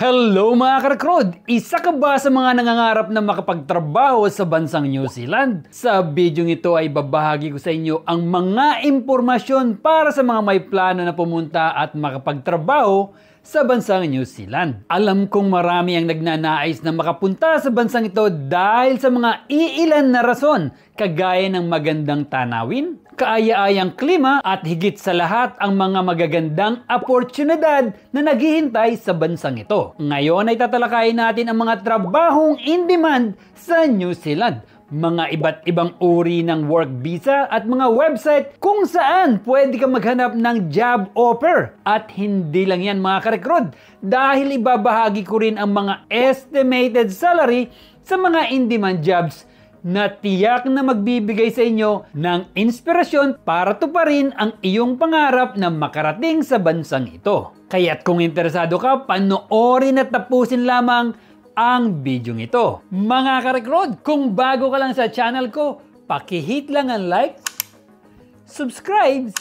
Hello mga karakrod! Isa ka ba sa mga nangangarap na makapagtrabaho sa bansang New Zealand? Sa video ito ay babahagi ko sa inyo ang mga impormasyon para sa mga may plano na pumunta at makapagtrabaho sa bansang New Zealand. Alam kong marami ang nagnanais na makapunta sa bansang ito dahil sa mga iilan na rason, kagaya ng magandang tanawin, kaaya-ayang klima at higit sa lahat ang mga magagandang oportunidad na naghihintay sa bansang ito. Ngayon ay tatalakayin natin ang mga trabahong in demand sa New Zealand, mga iba't ibang uri ng work visa at mga website kung saan pwede ka maghanap ng job offer. At hindi lang yan mga karekrod, dahil ibabahagi ko rin ang mga estimated salary sa mga in-demand jobs na tiyak na magbibigay sa inyo ng inspirasyon para tuparin ang iyong pangarap na makarating sa bansang ito. Kaya't kung interesado ka, panoorin at tapusin lamang ang video ito. Mga karekrod, kung bago ka lang sa channel ko, pakihit lang ang like, subscribe,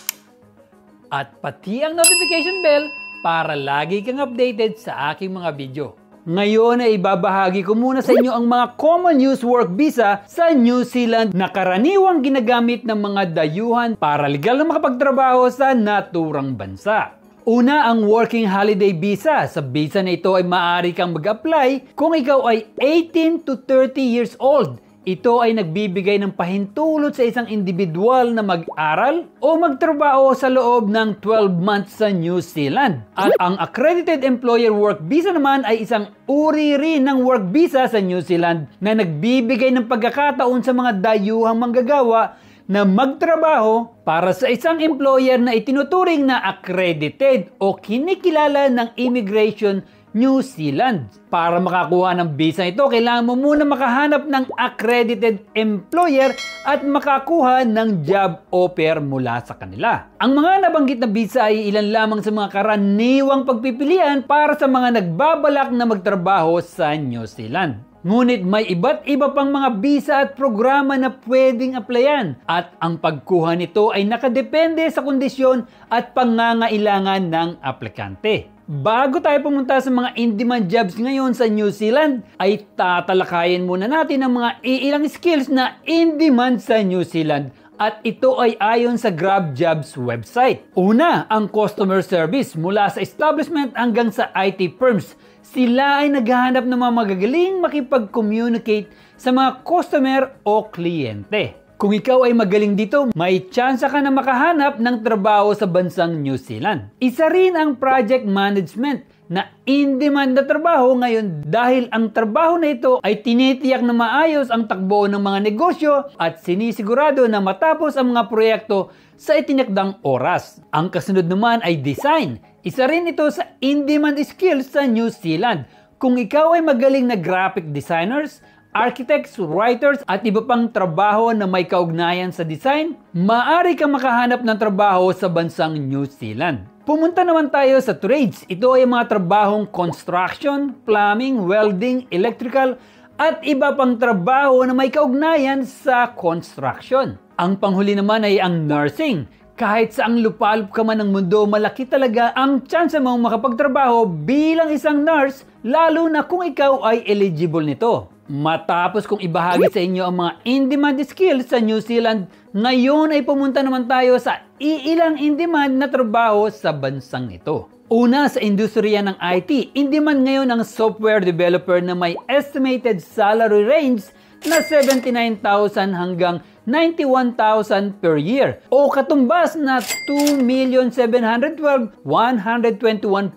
at pati ang notification bell para lagi kang updated sa aking mga video. Ngayon ay ibabahagi ko muna sa inyo ang mga common use work visa sa New Zealand na karaniwang ginagamit ng mga dayuhan para legal na makapagtrabaho sa naturang bansa. Una, ang working holiday visa. Sa visa na ito ay maaari kang mag-apply kung ikaw ay 18 to 30 years old. Ito ay nagbibigay ng pahintulot sa isang individual na mag-aral o magtrabaho sa loob ng 12 months sa New Zealand. At ang accredited employer work visa naman ay isang uri rin ng work visa sa New Zealand na nagbibigay ng pagkakataon sa mga dayuhang manggagawa na magtrabaho para sa isang employer na itinuturing na accredited o kinikilala ng Immigration New Zealand. Para makakuha ng visa ito, kailangan mo muna makahanap ng accredited employer at makakuha ng job offer mula sa kanila. Ang mga nabanggit na visa ay ilan lamang sa mga karaniwang pagpipilian para sa mga nagbabalak na magtrabaho sa New Zealand. Ngunit may iba't iba pang mga visa at programa na pwedeng applyan at ang pagkuha nito ay nakadepende sa kondisyon at pangangailangan ng aplikante. Bago tayo pumunta sa mga in-demand jobs ngayon sa New Zealand, ay tatalakayin muna natin ang mga iilang skills na in-demand sa New Zealand. At ito ay ayon sa GrabJobs website. Una, ang customer service mula sa establishment hanggang sa IT firms. Sila ay naghahanap ng mga magagaling makipag-communicate sa mga customer o kliyente. Kung ikaw ay magaling dito, may tsansa ka na makahanap ng trabaho sa bansang New Zealand. Isa rin ang project management na in-demand na trabaho ngayon dahil ang trabaho na ito ay tinitiyak na maayos ang takbo ng mga negosyo at sinisigurado na matapos ang mga proyekto sa itinakdang oras. Ang kasunod naman ay design. Isa rin ito sa in-demand skills sa New Zealand. Kung ikaw ay magaling na graphic designers, architects, writers, at iba pang trabaho na may kaugnayan sa design, maaari kang makahanap ng trabaho sa bansang New Zealand. Pumunta naman tayo sa trades. Ito ay mga trabahong construction, plumbing, welding, electrical, at iba pang trabaho na may kaugnayan sa construction. Ang panghuli naman ay ang nursing. Kahit saang lupalop ka man ng mundo, malaki talaga ang tsansa mong makapagtrabaho bilang isang nurse, lalo na kung ikaw ay eligible nito. Matapos kong ibahagi sa inyo ang mga in-demand skills sa New Zealand, ngayon ay pumunta naman tayo sa iilang in-demand na trabaho sa bansang ito. Una, sa industriya ng IT, in-demand ngayon ang software developer na may estimated salary range na 79,000 hanggang 91,000 per year o katumbas na 2,712,121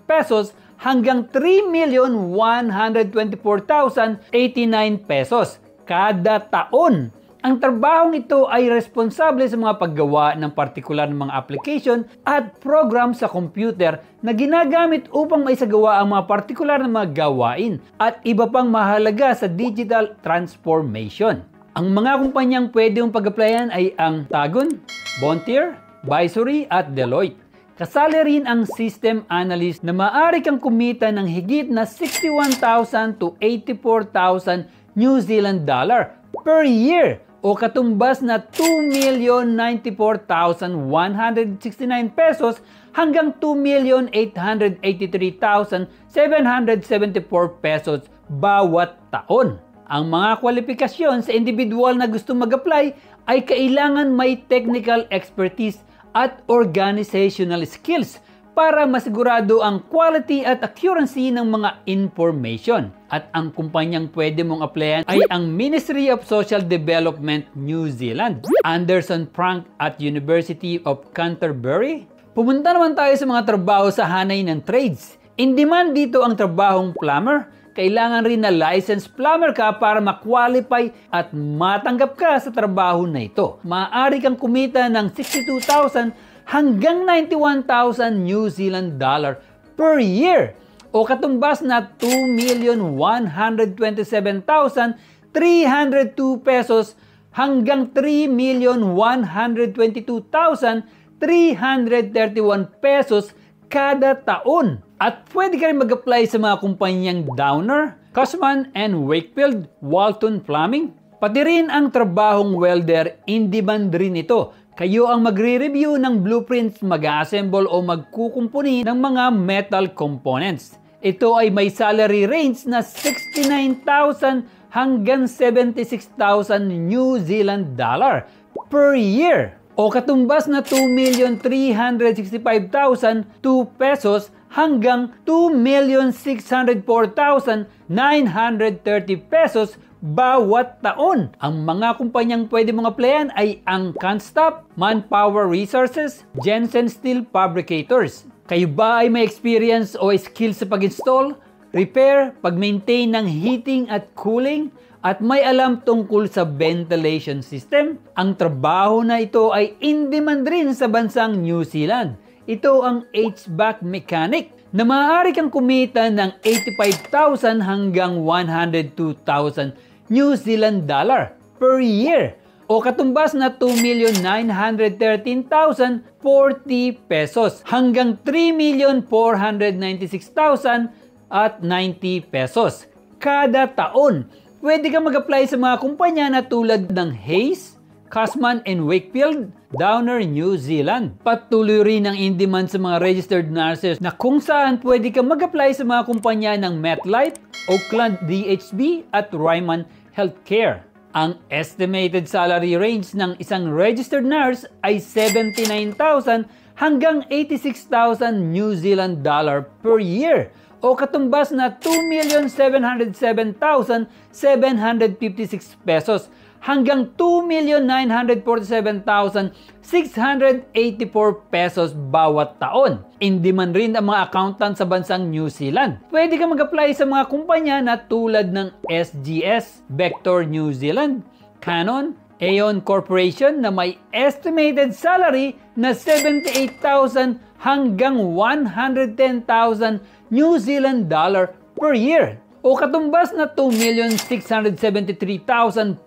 pesos hanggang 3,124,089 pesos kada taon. Ang trabahong ito ay responsable sa mga paggawa ng partikular ng mga application at program sa computer na ginagamit upang maisagawa ang mga partikular na mga gawain at iba pang mahalaga sa digital transformation. Ang mga kumpanyang pwede mong pag-applyan ay ang Tagon, Vontier, Visory at Deloitte. Kasali rin ang system analyst na maaari kang kumita ng higit na 61,000 to 84,000 New Zealand dollar per year o katumbas na 2,094,169 pesos hanggang 2,883,774 pesos bawat taon. Ang mga kwalifikasyon sa individual na gusto mag-apply ay kailangan may technical expertise at organizational skills para masigurado ang quality at accuracy ng mga information. At ang kumpanyang pwede mong applyan ay ang Ministry of Social Development New Zealand, Anderson Frank at University of Canterbury. Pumunta naman tayo sa mga trabaho sa hanay ng trades. In demand dito ang trabahong plumber. Kailangan rin na licensed plumber ka para ma-qualify at matanggap ka sa trabaho na ito. Maaari kang kumita ng 62,000 hanggang 91,000 New Zealand dollar per year o katumbas na 2,127,302 pesos hanggang 3,122,331 pesos kada taon. At pwede ka rin mag-apply sa mga kumpanyang Downer, Cushman & Wakefield, Walton Plumbing. Pati rin ang trabahong welder, in demand rin ito. Kayo ang magre-review ng blueprints, mag-assemble o magkukumpuni ng mga metal components. Ito ay may salary range na 69,000 hanggang 76,000 New Zealand dollar per year o katumbas na 2,365,002 pesos hanggang 2,604,930 pesos bawat taon. Ang mga kumpanyang pwede mong applyan ay ang Canstop, Manpower Resources, Jensen Steel Fabricators. Kayo ba ay may experience o skill sa pag-install, repair, pag-maintain ng heating at cooling, at may alam tungkol sa ventilation system? Ang trabaho na ito ay in-demand rin sa bansang New Zealand. Ito ang HVAC mechanic na maaari kang kumita ng 85,000 hanggang 102,000 New Zealand dollar per year o katumbas na 2,913,040 pesos hanggang 3,496,090 pesos kada taon. Pwede ka mag-apply sa mga kumpanya na tulad ng Hayes, Cushman & Wakefield, Downer, New Zealand. Patuloy rin ang in-demand sa mga registered nurses na kung saan pwede ka mag-apply sa mga kumpanya ng MetLife, Auckland DHB at Ryman Healthcare. Ang estimated salary range ng isang registered nurse ay 79,000 hanggang 86,000 New Zealand dollar per year o katumbas na 2,707,756 pesos hanggang 2,947,684 pesos bawat taon. In demand rin ang mga accountant sa bansang New Zealand. Pwede ka mag-apply sa mga kumpanya na tulad ng SGS, Vector New Zealand, Canon, Aeon Corporation na may estimated salary na 78,000 hanggang 110,000 New Zealand dollar per year o katumbas na 2,673,481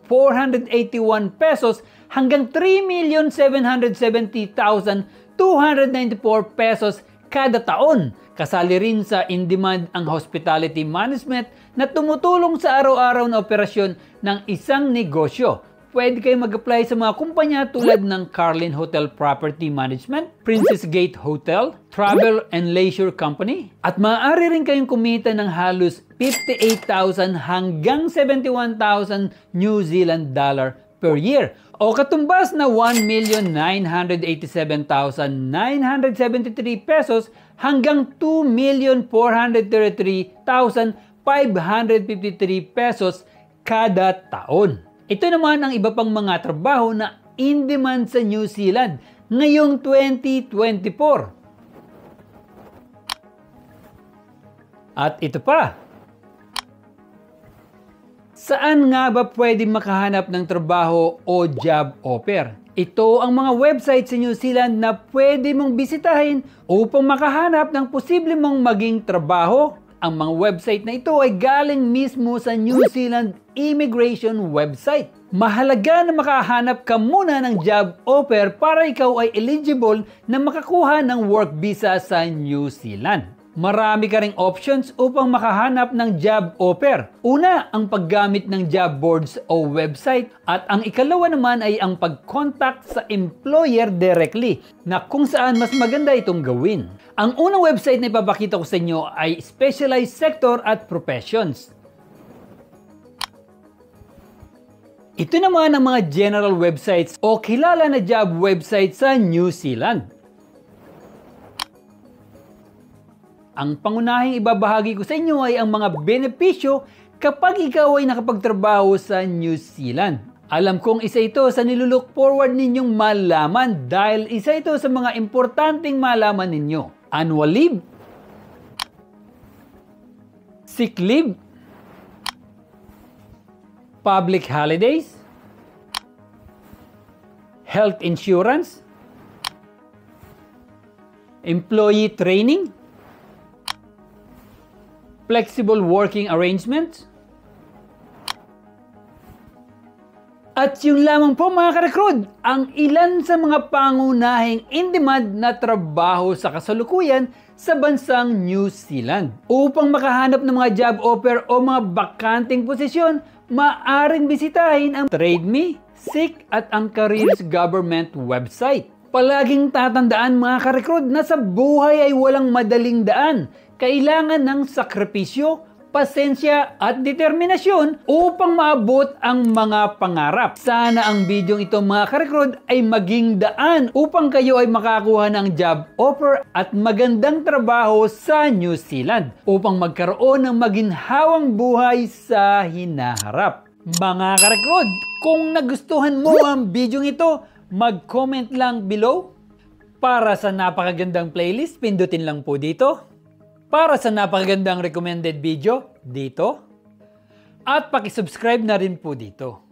pesos hanggang 3,770,294 pesos kada taon. Kasali rin sa in-demand ang hospitality management na tumutulong sa araw-araw na operasyon ng isang negosyo. Pwede kayo mag-apply sa mga kumpanya tulad ng Carlin Hotel Property Management, Princess Gate Hotel, Travel and Leisure Company, at maaari rin kayong kumita ng halos 58,000 hanggang 71,000 New Zealand dollar per year o katumbas na 1,987,973 pesos hanggang 2,433,553 pesos kada taon. Ito naman ang iba pang mga trabaho na in-demand sa New Zealand ngayong 2024. At ito pa. Saan nga ba pwede makahanap ng trabaho o job offer? Ito ang mga website sa New Zealand na pwede mong bisitahin upang makahanap ng posible mong maging trabaho. Ang mga website na ito ay galing mismo sa New Zealand Immigration website. Mahalaga na makahanap ka muna ng job offer para ikaw ay eligible na makakuha ng work visa sa New Zealand. Marami ka ring options upang makahanap ng job offer. Una, ang paggamit ng job boards o website. At ang ikalawa naman ay ang pag-contact sa employer directly na kung saan mas maganda itong gawin. Ang unang website na ipapakita ko sa inyo ay Specialized Sector at Professions. Ito naman ang mga general websites o kilala na job website sa New Zealand. Ang pangunahing ibabahagi ko sa inyo ay ang mga benepisyo kapag ikaw ay nakapagtrabaho sa New Zealand. Alam kong isa ito sa nilulook forward ninyong malaman dahil isa ito sa mga importanteng malaman ninyo. Annual leave, sick leave, public holidays, health insurance, employee training, flexible working arrangements. At yun lamang po mga ka-recruit, ang ilan sa mga pangunahing in-demand na trabaho sa kasalukuyan sa bansang New Zealand. Upang makahanap ng mga job offer o mga bakanting posisyon, maaaring bisitahin ang TradeMe, Seek at ang Careers Government website. Palaging tatandaan mga ka-recruit na sa buhay ay walang madaling daan. Kailangan ng sakripisyo, pasensya at determinasyon upang maabot ang mga pangarap. Sana ang video ito mga ka-recruit ay maging daan upang kayo ay makakuha ng job offer at magandang trabaho sa New Zealand upang magkaroon ng maginhawang buhay sa hinaharap. Mga ka-recruit, kung nagustuhan mo ang video ito, mag-comment lang below. Para sa napakagandang playlist, pindutin lang po dito. Para sa napakagandang recommended video, dito. At paki-subscribe na rin po dito.